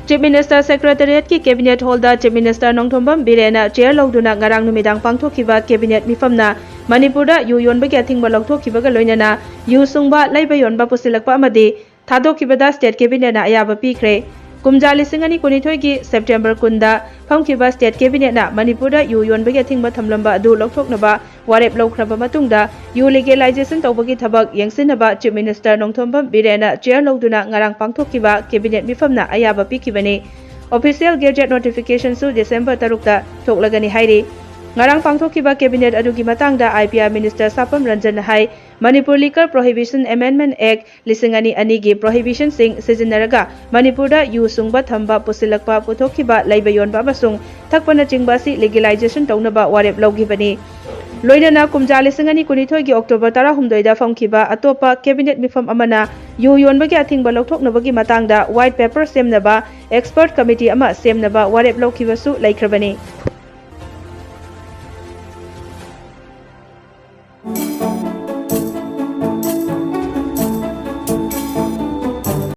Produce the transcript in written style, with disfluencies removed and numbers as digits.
Chief Minister Secretariat ki Cabinet Holder Chief Minister Nongthombam Birena chair lawduna ngarang numidang pangthokiba Cabinet mifamna Manipurda yu yonbagi athingba lawthokibaga loinana yu sungba laiba yonba pusilakpa amadi thadokibada State Cabinet na ayaba pikre Kumja lisingani kunithoi gi September kunda phamkiba State Cabinet na Manipurda yu yonbagi athingba thamlamba adu lawthoknaba warep lawkhraba matungda yu legalization tawbagi thabak yengsinaba Chief Minister Nongthombam Birena chair lawduna ngarang pangthokiba Cabinet mifamna ayaba pikibani Official Gazette Notification su December 3 ta thoklagani hairi ngarang pangthokiba Cabinet adugi matangda IPR Minister Sapam Ranjan hai Manipur Liquor Prohibition Amendment Act lisingani anigi prohibition sing sizinaraga Manipurda yu sungba thamba pusilakpa puthokiba laibayon ba masung thakpana chingba si legalization taunaba warep lawgibani loinana kumja lisingani kunithoi gi October 16 da famkiba atopa Cabinet mifam amana yu yonbagi athingba lawthoknabagi matangda white paper semnaba expert committee ama semnaba warep lawkibasu laikhrabani